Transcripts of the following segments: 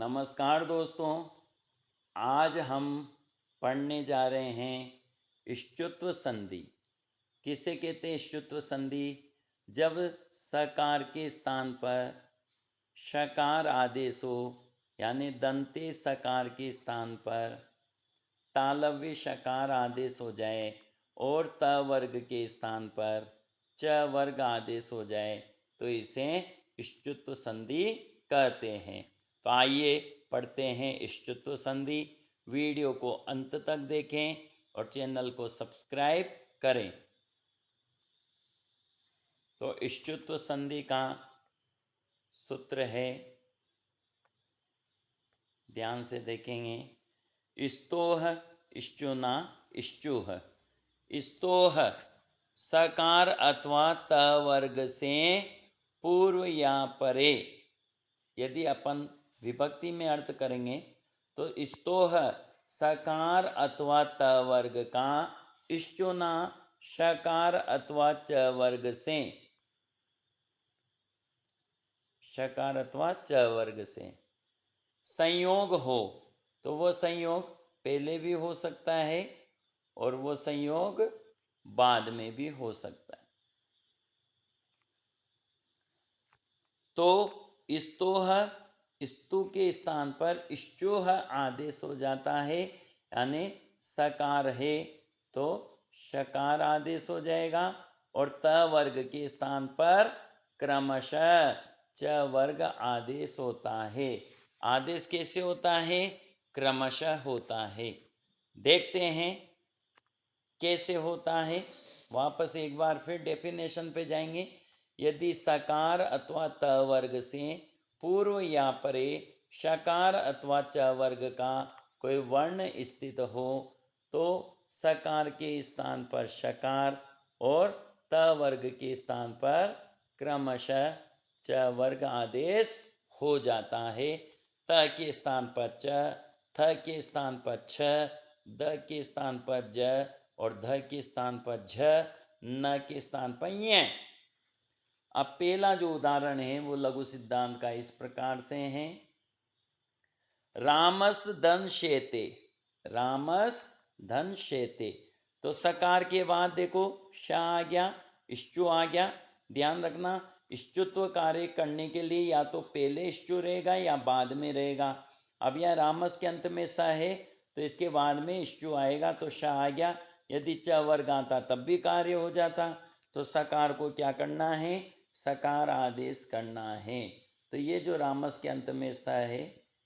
नमस्कार दोस्तों। आज हम पढ़ने जा रहे हैं इष्टुत्व संधि। किसे कहते हैं इष्टुत्व संधि? जब सकार के स्थान पर शकार आदेश हो, यानी दंते सकार के स्थान पर तालव्य शकार आदेश हो जाए और त वर्ग के स्थान पर च वर्ग आदेश हो जाए तो इसे इष्टुत्व संधि कहते हैं। तो आइए पढ़ते हैं इष्टुत्व संधि। वीडियो को अंत तक देखें और चैनल को सब्सक्राइब करें। तो इष्टुत्व संधि का सूत्र है, ध्यान से देखेंगे। स्तोह इष्टुना इष्टुह। स्तोह सकार अथवा त वर्ग से पूर्व या परे। यदि अपन विभक्ति में अर्थ करेंगे तो स्तोह सकार अथवा त वर्ग का इष्टुना शकार अथवा च वर्ग से, शकार अथवा च वर्ग से संयोग हो तो वो संयोग पहले भी हो सकता है और वो संयोग बाद में भी हो सकता है। तो स्तोह स्तु के स्थान पर इष्टुह आदेश हो जाता है, यानी सकार है तो शकार आदेश हो जाएगा और त वर्ग के स्थान पर क्रमशः च वर्ग आदेश होता है। आदेश कैसे होता है? क्रमशः होता है। देखते हैं कैसे होता है। वापस एक बार फिर डेफिनेशन पे जाएंगे। यदि सकार अथवा त वर्ग से पूर्व या परे शकार अथवा च वर्ग का कोई वर्ण स्थित हो तो सकार के स्थान पर शकार और त वर्ग के स्थान पर क्रमशः च वर्ग आदेश हो जाता है। त के स्थान पर च, थ के स्थान पर छ, द के स्थान पर ज और ध के स्थान पर झ, न के स्थान पर य। अब पहला जो उदाहरण है वो लघु सिद्धांत का इस प्रकार से है। रामस धन शेते। रामस धन शेते तो सकार के बाद देखो श आ गया, इष्टु आ गया। ध्यान रखना, इष्टुत्व कार्य करने के लिए या तो पहले इष्टु रहेगा या बाद में रहेगा। अब यह रामस के अंत में स है तो इसके बाद में इष्टु आएगा तो श आ गया। यदि च वर्ग आता तब भी कार्य हो जाता। तो सकार को क्या करना है? सकार आदेश करना है। तो ये जो रामस के अंत में स है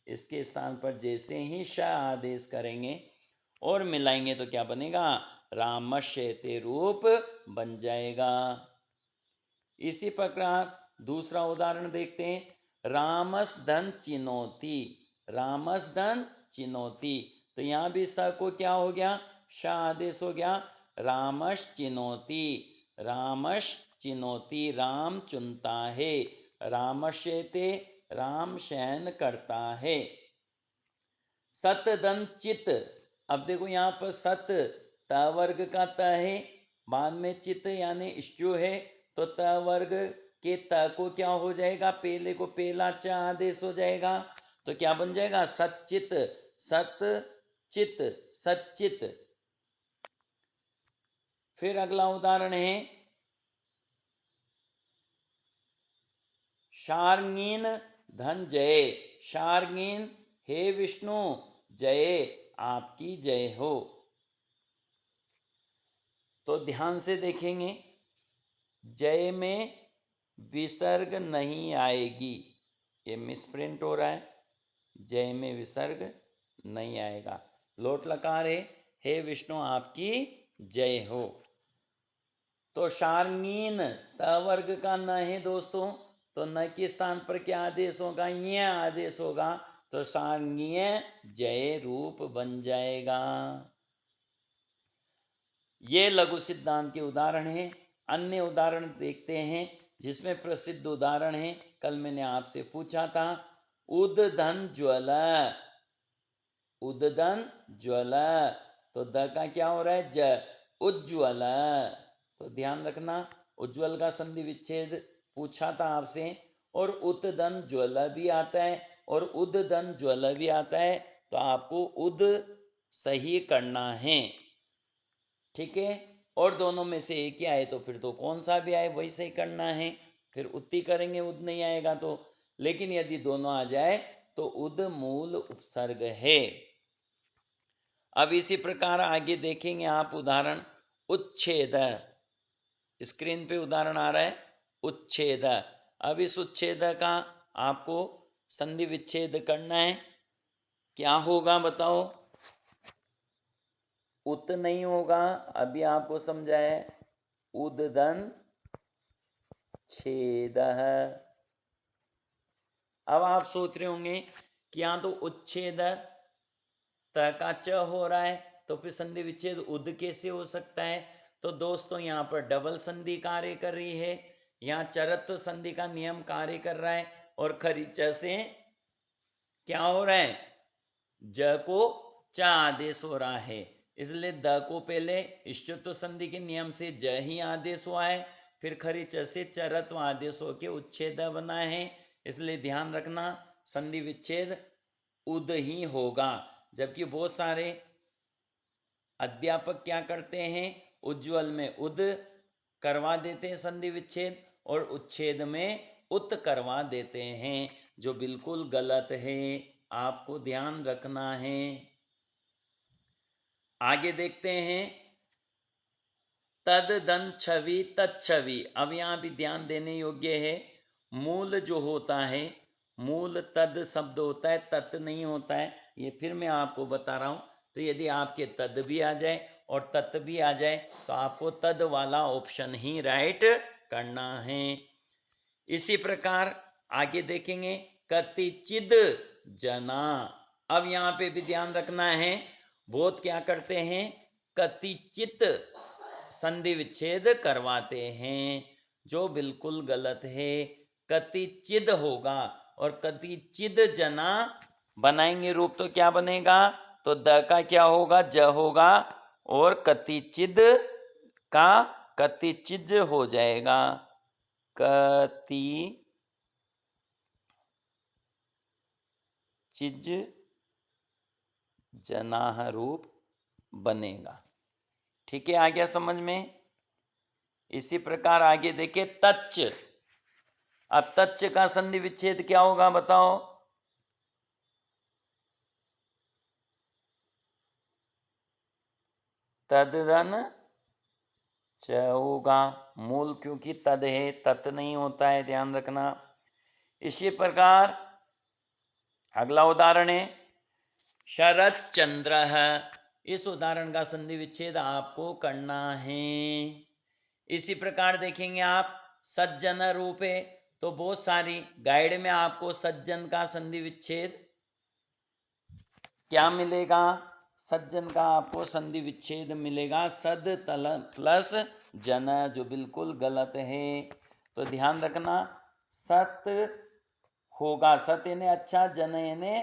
इसके स्थान पर जैसे ही श आदेश करेंगे और मिलाएंगे तो क्या बनेगा? रामश्यते रूप बन जाएगा। इसी प्रकार दूसरा उदाहरण देखते हैं। रामस धन चिनोती। रामस धन चिनोती तो यहाँ भी स को क्या हो गया? श आदेश हो गया। रामश चिनोती। रामश चिनोती राम चुनता है। रामश्यते राम शयन करता है। सत धन चित। अब देखो यहाँ पर सत त वर्ग का त है, बाद में चित यानी इष्टु है तो त वर्ग के त को क्या हो जाएगा? पहले को पहला च आदेश हो जाएगा तो क्या बन जाएगा? सच्चित। सत चित सच्चित। फिर अगला उदाहरण है शार्ङीन धन जय। शार्ङीन हे विष्णु जय, आपकी जय हो। तो ध्यान से देखेंगे, जय में विसर्ग नहीं आएगी। ये मिसप्रिंट हो रहा है, जय में विसर्ग नहीं आएगा। लोट लकार है, हे विष्णु आपकी जय हो। तो शार्ङीन त वर्ग का न है दोस्तों, तो न के स्थान पर क्या आदेश होगा? ये आदेश होगा तो शार्ङीय जय रूप बन जाएगा। ये लघु सिद्धांत के उदाहरण हैं। अन्य उदाहरण देखते हैं जिसमें प्रसिद्ध उदाहरण है, कल मैंने आपसे पूछा था, उद्धन ज्वल। उद्धन ज्वल तो द का क्या हो रहा है? ज। उज्ज्वल। तो ध्यान रखना, उज्ज्वल का संधि विच्छेद पूछा था आपसे। और उत्तदन ज्वल भी आता है और उद धन ज्वल भी आता है, तो आपको उद सही करना है। ठीक है, और दोनों में से एक ही आए तो फिर तो कौन सा भी आए वही सही करना है, फिर उत्ती करेंगे, उद नहीं आएगा तो। लेकिन यदि दोनों आ जाए तो उद मूल उपसर्ग है। अब इसी प्रकार आगे देखेंगे आप उदाहरण, उच्छेद। स्क्रीन पे उदाहरण आ रहा है उच्छेद। अब इस उच्छेद का आपको संधि विच्छेद करना है। क्या होगा बताओ? उत नहीं होगा, अभी आपको समझाया, उददन छेद। अब आप सोच रहे होंगे कि यहाँ तो उच्छेद त का च हो रहा है, तो फिर संधि विच्छेद उद कैसे हो सकता है? तो दोस्तों यहाँ पर डबल संधि कार्य कर रही है, यहाँ चरत्व संधि का नियम कार्य कर रहा है, और खरी च से क्या हो रहा है? ज को च आदेश हो रहा है, इसलिए द को पहले इष्टत्व संधि के नियम से ज ही आदेश हुआ है, फिर खरी च से चरत्व आदेश होके उच्छेद बना है। इसलिए ध्यान रखना संधि विच्छेद उद ही होगा। जबकि बहुत सारे अध्यापक क्या करते हैं, उज्ज्वल में उद करवा देते हैं संधि विच्छेद, और उच्छेद में उत करवा देते हैं, जो बिल्कुल गलत है, आपको ध्यान रखना है। आगे देखते हैं, तद दन छवि तत्छवि। अब यहाँ भी ध्यान देने योग्य है, मूल जो होता है, मूल तद शब्द होता है, तत् नहीं होता है। ये फिर मैं आपको बता रहा हूँ। तो यदि आपके तद भी आ जाए और तत् भी आ जाए तो आपको तद वाला ऑप्शन ही राइट करना है। इसी प्रकार आगे देखेंगे, कतिचिद जना। अब यहाँ पे भी ध्यान रखना है, बहुत क्या करते हैं, कतिचित संधि विच्छेद करवाते हैं, जो बिल्कुल गलत है। कतिचिद होगा, और कतिचिद जना बनाएंगे रूप तो क्या बनेगा? तो द का क्या होगा? ज होगा, और कतिचिद का कतिचिज हो जाएगा। कतिचिज जनाह रूप बनेगा। ठीक है, आ गया समझ में? इसी प्रकार आगे देखिए, तच्च। अब तच्च का संधि विच्छेद क्या होगा बताओ? तदन च होगा, मूल क्योंकि तद है, तत् नहीं होता है, ध्यान रखना। इसी प्रकार अगला उदाहरण है शरद चंद्र। इस उदाहरण का संधि विच्छेद आपको करना है। इसी प्रकार देखेंगे आप, सज्जन रूप है, तो बहुत सारी गाइड में आपको सज्जन का संधि विच्छेद क्या मिलेगा? सज्जन का आपको संधि विच्छेद मिलेगा सद तल प्लस जन, जो बिल्कुल गलत है। तो ध्यान रखना, सत होगा, सत यानी अच्छा, जन यानी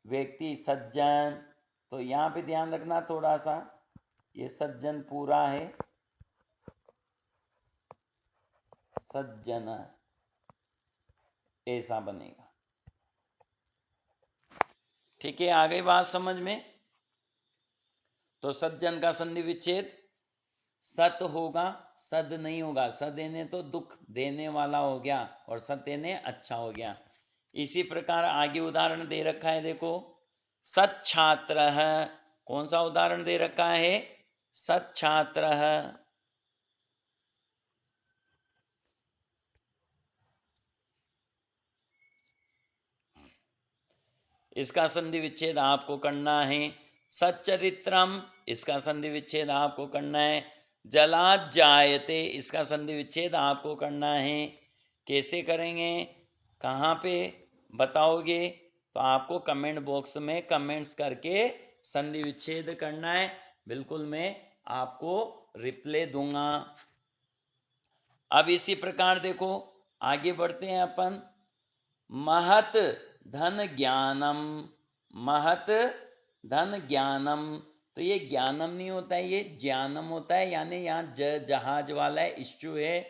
व्यक्ति, सज्जन। तो यहाँ पे ध्यान रखना थोड़ा सा, ये सज्जन पूरा है, सज्जन ऐसा बनेगा। ठीक है, आ गई बात समझ में? तो सज्जन का संधि विच्छेद सत होगा, सद नहीं होगा। सद देने तो दुख देने वाला हो गया, और सत देने अच्छा हो गया। इसी प्रकार आगे उदाहरण दे रखा है, देखो, सच्छात्र। कौन सा उदाहरण दे रखा है? सच्छात्र। इसका संधि विच्छेद आपको करना है। सच्चरित्रम, इसका संधि विच्छेद आपको करना है। जलाद जायते, इसका संधि विच्छेद आपको करना है। कैसे करेंगे, कहाँ पे बताओगे? तो आपको कमेंट बॉक्स में कमेंट्स करके संधि विच्छेद करना है, बिल्कुल मैं आपको रिप्लाई दूंगा। अब इसी प्रकार देखो, आगे बढ़ते हैं अपन। महत धन ज्ञानम, महत धन ज्ञानम। तो ये ज्ञानम नहीं होता है, ये ज्ञानम होता है, यानी यहाँ जहाज वाला है, इश्चु है,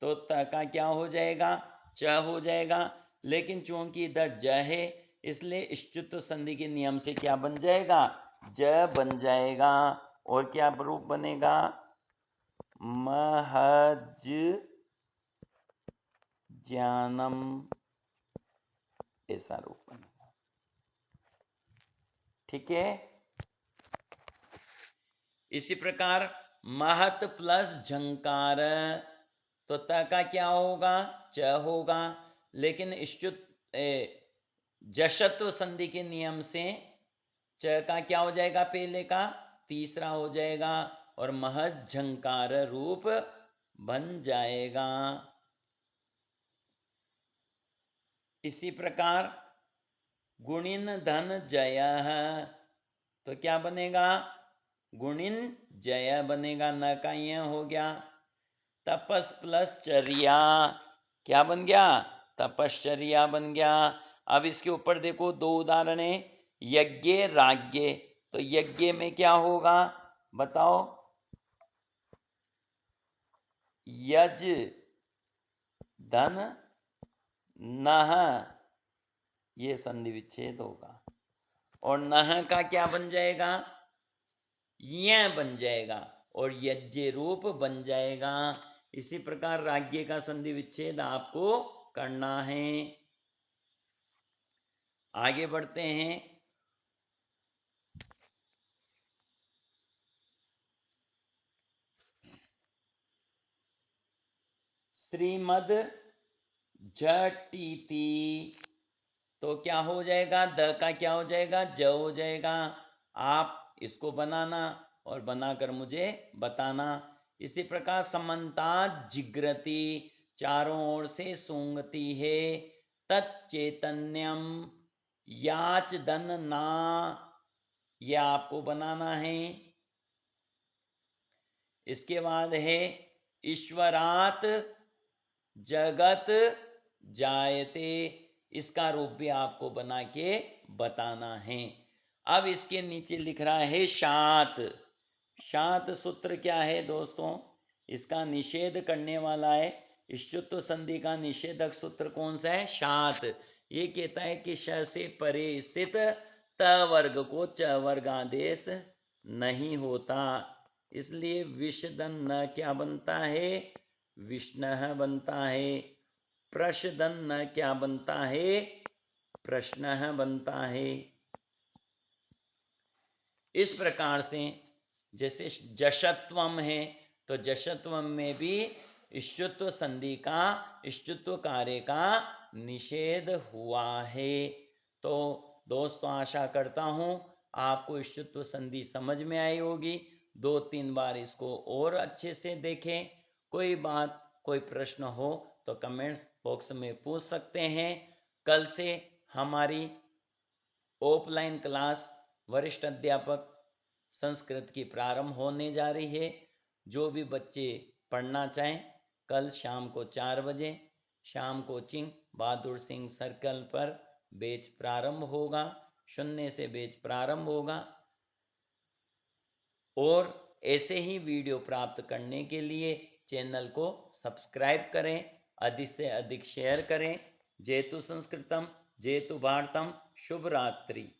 तो त का क्या हो जाएगा? च हो जाएगा। लेकिन चूंकि इधर ज है, इसलिए इष्टुत्व संधि के नियम से क्या बन जाएगा, ज बन जाएगा। और क्या रूप बनेगा, महज ज्ञानम, ऐसा रूप बनेगा। ठीक है। इसी प्रकार महत प्लस झंकार, तो त का क्या होगा, च होगा। लेकिन इष्टुत जशत्व संधि के नियम से च का क्या हो जाएगा, पहले का तीसरा हो जाएगा और महत झंकार रूप बन जाएगा। इसी प्रकार गुणिन धन जय, तो क्या बनेगा, गुणिन जय बनेगा, न का यह हो गया। तपस प्लस चर्या, क्या बन गया, तपश्चर्या बन गया। अब इसके ऊपर देखो दो उदाहरण है, यज्ञ राज्ञ। तो यज्ञ में क्या होगा बताओ, यज धन नह, ये संधि विच्छेद होगा। और नह का क्या बन जाएगा, यह बन जाएगा और यज्ञ रूप बन जाएगा। इसी प्रकार राज्ञ का संधि विच्छेद आपको करना है। आगे बढ़ते हैं। श्रीमद झटीति, तो क्या हो जाएगा, द का क्या हो जाएगा, ज हो जाएगा। आप इसको बनाना और बनाकर मुझे बताना। इसी प्रकार समन्ता जिग्रति, चारों ओर से सूंघती है। तच्चैतन्यम याच दन ना, यह आपको बनाना है। इसके बाद है ईश्वरात जगत जायते, इसका रूप भी आपको बना के बताना है। अब इसके नीचे लिख रहा है शात। शात सूत्र क्या है दोस्तों, इसका निषेध करने वाला है। इष्टुत्व संधि का निषेधक सूत्र कौन सा है, शात। ये कहता है कि श से परे स्थित त वर्ग को च वर्ग आदेश नहीं होता, इसलिए विषदन न क्या बनता है, विष्णः बनता है। प्रशदन न क्या बनता है, प्रश्नः बनता है। इस प्रकार से जैसे जशत्वम है, तो जशत्वम में भी इष्टुत्व संधि का, इष्टुत्व कार्य का निषेध हुआ है। तो दोस्तों आशा करता हूँ आपको इष्टुत्व संधि समझ में आई होगी। 2-3 बार इसको और अच्छे से देखें। कोई बात, कोई प्रश्न हो तो कमेंट्स बॉक्स में पूछ सकते हैं। कल से हमारी ऑफलाइन क्लास वरिष्ठ अध्यापक संस्कृत की प्रारंभ होने जा रही है। जो भी बच्चे पढ़ना चाहें, कल शाम को 4 बजे शाम कोचिंग बहादुर सिंह सर्कल पर बैच प्रारंभ होगा। 0 से बैच प्रारंभ होगा। और ऐसे ही वीडियो प्राप्त करने के लिए चैनल को सब्सक्राइब करें, अधिक से अधिक शेयर करें। जयतु संस्कृतम, जयतु भारतम। शुभ रात्रि।